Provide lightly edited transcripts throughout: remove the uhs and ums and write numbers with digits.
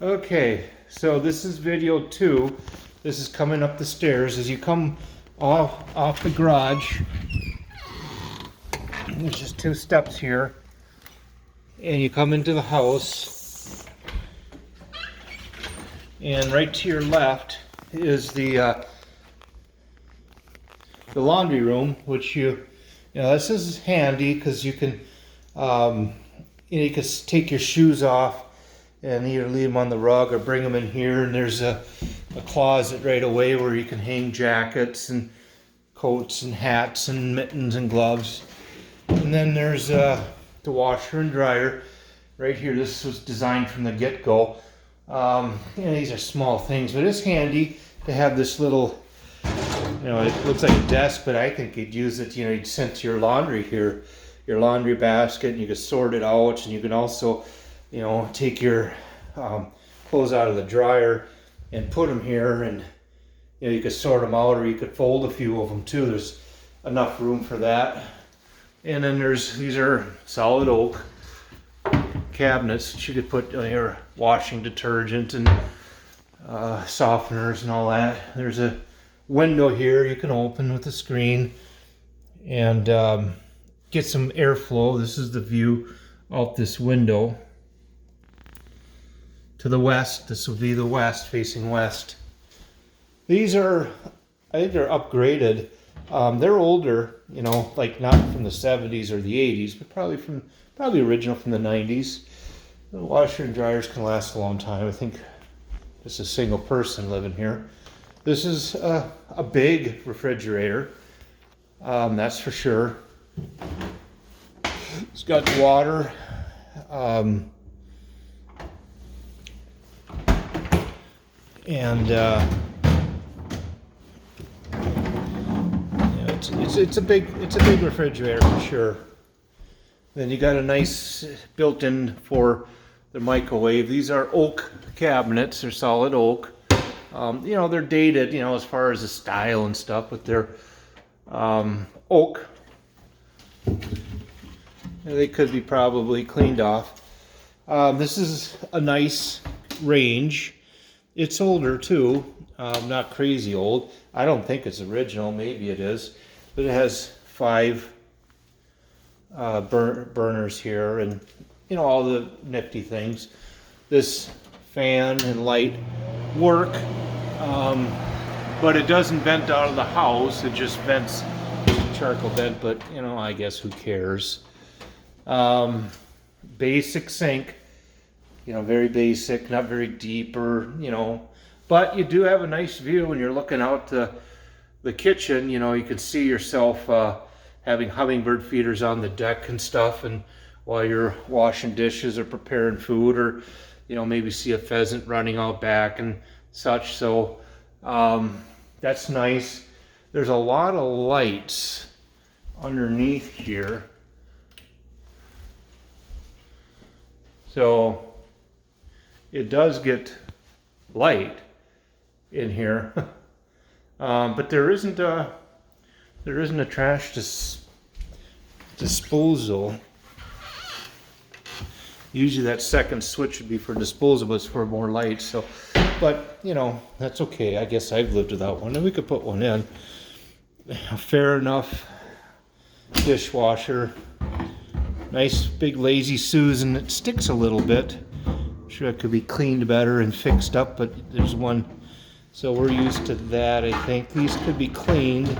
Okay, so this is video 2. This is coming up the stairs. As you come off the garage, there's just 2 steps here, and you come into the house, and right to your left is the laundry room, which this is handy because you can you can take your shoes off and either leave them on the rug or bring them in here, and there's a closet right away where you can hang jackets and coats and hats and mittens and gloves. And then there's the washer and dryer right here. This was designed from the get-go. These are small things, but it's handy to have this little, it looks like a desk, but I think you'd use it, you'd send your laundry here, your laundry basket, and you can sort it out, and you can also take your clothes out of the dryer and put them here, and you could sort them out, or you could fold a few of them too. There's enough room for that. And then these are solid oak cabinets that you could put your washing detergent and softeners and all that. There's a window here you can open with a screen and get some airflow. This is the view out this window. To the west, this will be the west, facing west. These are, I think they're upgraded. They're older, like not from the 70s or the 80s, but probably original from the 90s. The washer and dryers can last a long time. I think just a single person living here. This is a big refrigerator, that's for sure. It's got water. It's a big refrigerator for sure. Then you got a nice built-in for the microwave. These are oak cabinets. They're solid oak. They're dated, as far as the style and stuff, but they're oak. They could be probably cleaned off. This is a nice range. It's older too, not crazy old. I don't think it's original, maybe it is, but it has 5 burners here and all the nifty things. This fan and light work, but it doesn't vent out of the house. It just vents, charcoal vent, but I guess who cares. Basic sink. Very basic, not very deep, but you do have a nice view when you're looking out the kitchen. You can see yourself having hummingbird feeders on the deck and stuff, and while you're washing dishes or preparing food, or maybe see a pheasant running out back and such. So that's nice. There's a lot of lights underneath here, so it does get light in here, but there isn't a trash disposal. Usually that second switch would be for disposal, but it's for more light. So, but that's okay. I guess I've lived without one, and we could put one in. A fair enough dishwasher. Nice big Lazy Susan. It sticks a little bit. Sure, it could be cleaned better and fixed up, but there's one, so we're used to that. I think these could be cleaned,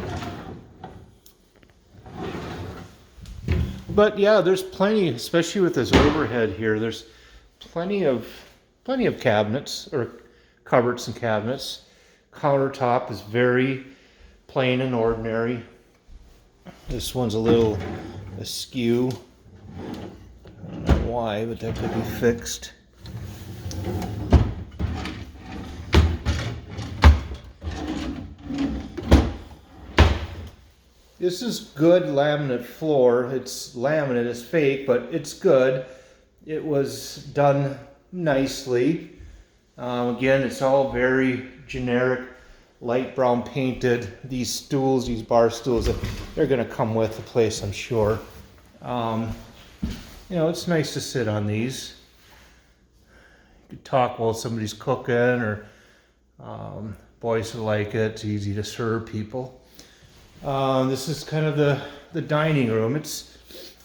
but yeah, there's plenty, especially with this overhead here. There's plenty of cabinets or cupboards and cabinets. Countertop is very plain and ordinary. This one's a little askew. I don't know why, but that could be fixed. This is good laminate floor. It's laminate, it's fake, but it's good. It was done nicely. Again, it's all very generic, light brown painted. These stools, these bar stools, they're going to come with the place, I'm sure. It's nice to sit on these. talk while somebody's cooking, or boys will like it. It's easy to serve people. This is kind of the dining room. It's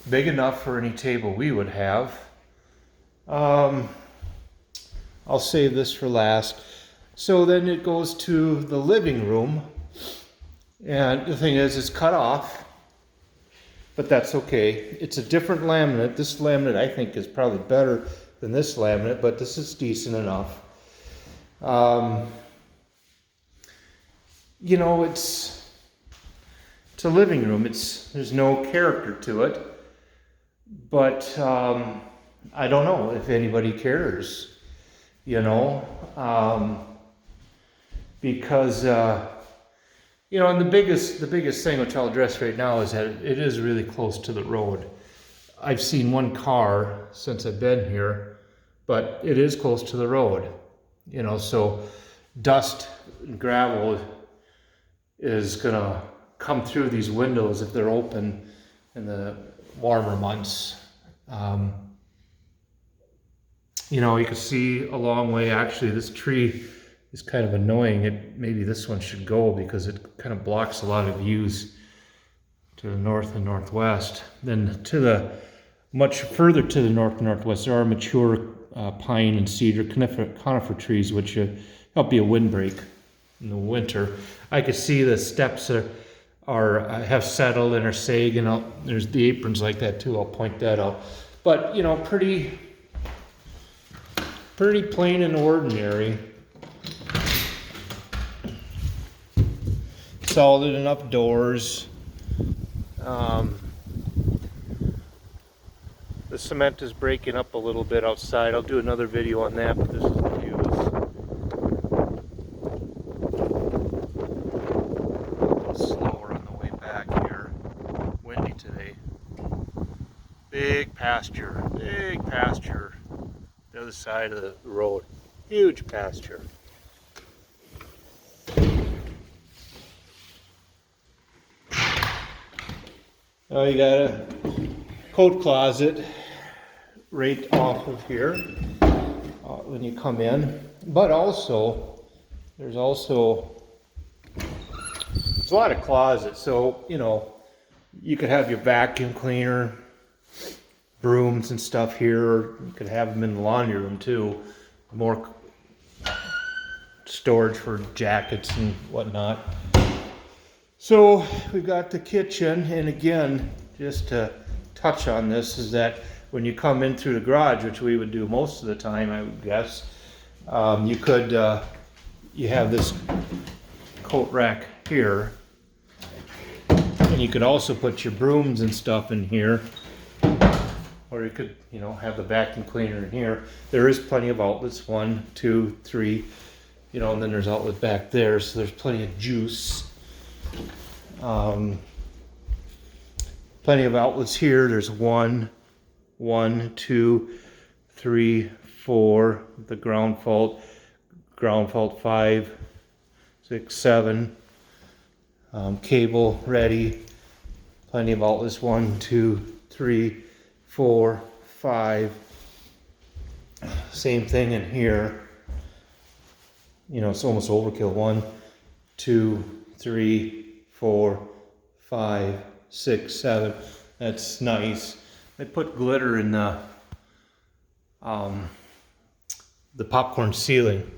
big enough for any table we would have. I'll save this for last. So then it goes to the living room. And the thing is, it's cut off, but that's okay. It's a different laminate. This laminate, I think, is probably better than this laminate, but this is decent enough. You know, it's a living room. There's no character to it, but I don't know if anybody cares, you know, because you know, and the biggest thing which I'll address right now is that it is really close to the road. I've seen one car since I've been here, but it is close to the road, you know, so dust and gravel is gonna come through these windows if they're open in the warmer months. You know, you can see a long way. Actually, this tree is kind of annoying. Maybe this one should go because it kind of blocks a lot of views to the north and northwest. Then to the much further to the north and northwest, there are mature pine and cedar conifer trees, which help be a windbreak in the winter. I could see the steps have settled and are sagging. There's the aprons like that too. I'll point that out. But you know, pretty plain and ordinary. Solid enough doors. The cement is breaking up a little bit outside. I'll do another video on that, but this is the views. A little slower on the way back here. Windy today. Big pasture. The other side of the road. Huge pasture. Oh, you got a coat closet right off of here when you come in, but also there's a lot of closets. So you know, you could have your vacuum cleaner, brooms and stuff here, or you could have them in the laundry room too. More storage for jackets and whatnot. So we've got the kitchen, and again, just to touch on this, is that when you come in through the garage, which we would do most of the time, I would guess, you have this coat rack here, and you could also put your brooms and stuff in here, or you could, you know, have the vacuum cleaner in here. There is plenty of outlets, 1, 2, 3, you know, and then there's outlet back there, so there's plenty of juice. Plenty of outlets here. There's 1, 2, 3, 4. The ground fault 5, 6, 7. Cable ready. Plenty of outlets. 1, 2, 3, 4, 5. Same thing in here. You know, it's almost overkill. 1, 2, 3, 4, 5, 6, 7. That's nice. I put glitter in the popcorn ceiling,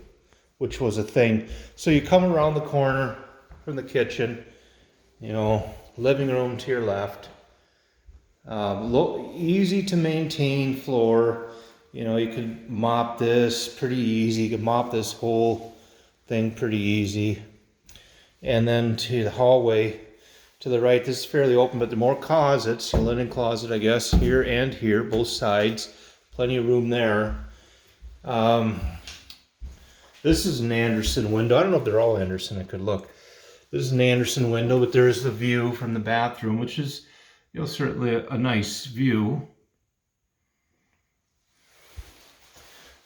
which was a thing. So you come around the corner from the kitchen, you know, living room to your left. Easy to maintain floor. You know, you could mop this pretty easy. You could mop this whole thing pretty easy. And then to the hallway to the right, this is fairly open, but there are more closets. A linen closet, I guess, here and here, both sides. Plenty of room there. This is an Andersen window. I don't know if they're all Andersen. I could look. This is an Andersen window, but there's the view from the bathroom, which is, you know, certainly a nice view.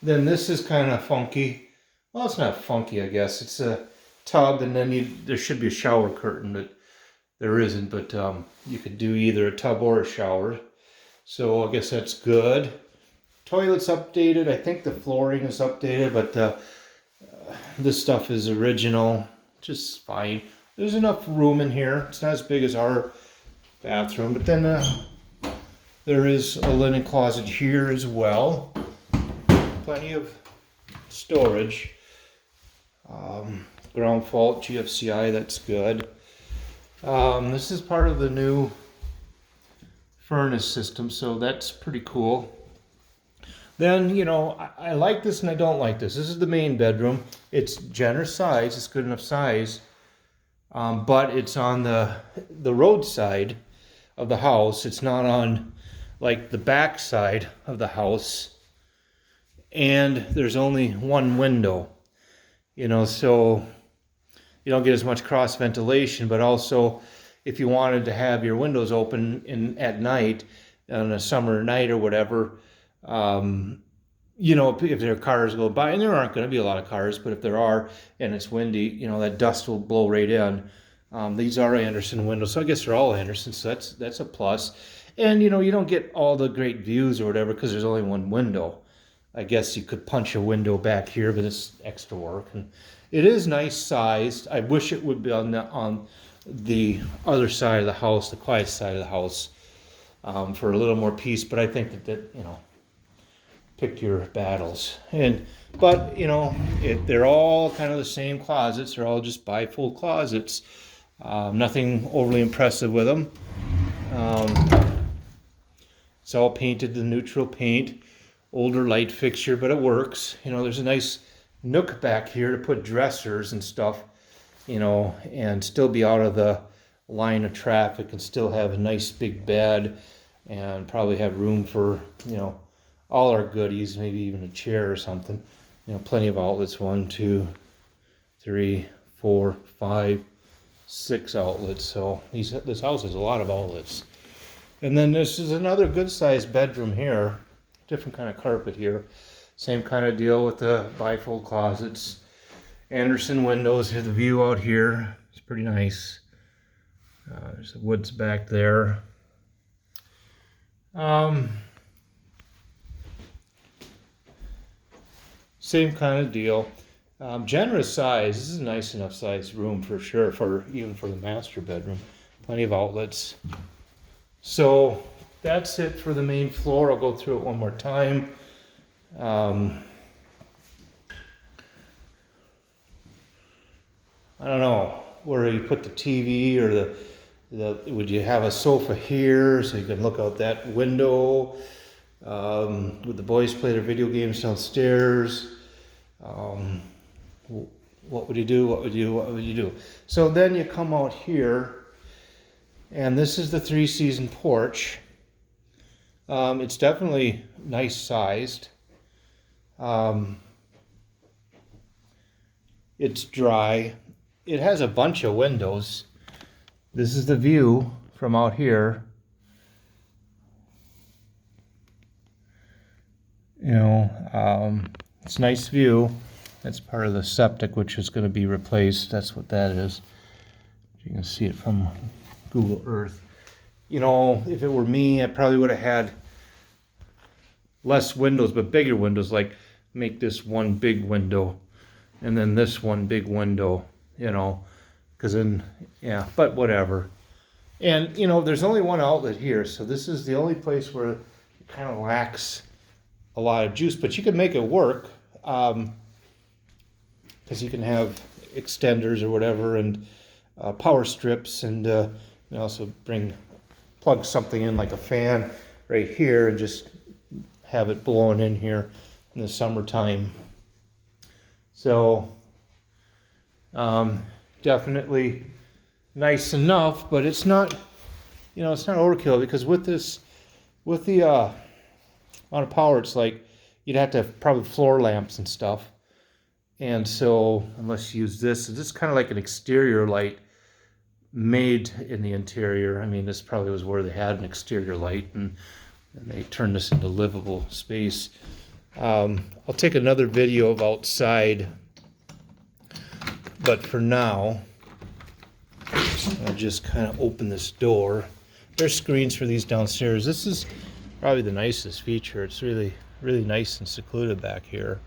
Then this is kind of funky. Well, it's not funky, I guess. It's a tub, and then there should be a shower curtain, but there isn't. But you could do either a tub or a shower, so I guess that's good. Toilet's updated. I think the flooring is updated, but this stuff is original. Just fine. There's enough room in here. It's not as big as our bathroom, but then there is a linen closet here as well. Plenty of storage. Ground fault, GFCI, that's good. This is part of the new furnace system, so that's pretty cool. Then, you know, I like this and I don't like this. This is the main bedroom. It's generous size, it's good enough size, but it's on the road side of the house. It's not on like the back side of the house, and there's only one window, you know, so you don't get as much cross ventilation. But also, if you wanted to have your windows open at night, on a summer night or whatever, you know, if there are cars go by, and there aren't going to be a lot of cars, but if there are and it's windy, you know, that dust will blow right in. These are Andersen windows, so I guess they're all Andersen, so that's a plus. And, you know, you don't get all the great views or whatever because there's only one window. I guess you could punch a window back here, but it's extra work. And it is nice sized. I wish it would be on the other side of the house, the quiet side of the house, for a little more peace. But I think that you know, pick your battles. But you know, they're all kind of the same closets. They're all just bifold closets. Nothing overly impressive with them. It's all painted the neutral paint. Older light fixture, but it works. You know, there's a nice nook back here to put dressers and stuff, you know, and still be out of the line of traffic and still have a nice big bed and probably have room for, you know, all our goodies, maybe even a chair or something. You know, plenty of outlets. 1, 2, 3, 4, 5, 6 outlets. So this house has a lot of outlets. And then this is another good sized bedroom here. Different kind of carpet here. Same kind of deal with the bifold closets. Andersen windows. Here's the view out here. It's pretty nice. There's the woods back there. Same kind of deal. Generous size. This is a nice enough size room for sure, even for the master bedroom. Plenty of outlets. So that's it for the main floor. I'll go through it one more time. I don't know where you put the TV or would you have a sofa here so you can look out that window? Would the boys play their video games downstairs? What would you do? What would you do? So then you come out here, and this is the 3-season porch. It's definitely nice sized. It's dry. It has a bunch of windows. This is the view from out here. You know, it's a nice view. That's part of the septic, which is going to be replaced. That's what that is. You can see it from Google Earth. You know, if it were me, I probably would have had less windows, but bigger windows, like make this one big window and then this one big window, you know, because then, yeah, but whatever. And, you know, there's only one outlet here, so this is the only place where it kind of lacks a lot of juice, but you can make it work, because you can have extenders or whatever, and power strips, and you can also plug something in like a fan right here and just have it blowing in here in the summertime. So definitely nice enough, but it's not, you know, it's not overkill, because with the amount of power, it's like you'd have to have probably floor lamps and stuff. And so unless you use this, it's just kind of like an exterior light made in the interior. I mean, this probably was where they had an exterior light, and they turned this into livable space. I'll take another video of outside, but for now, I'll just kind of open this door. There's screens for these downstairs. This is probably the nicest feature. It's really really nice and secluded back here.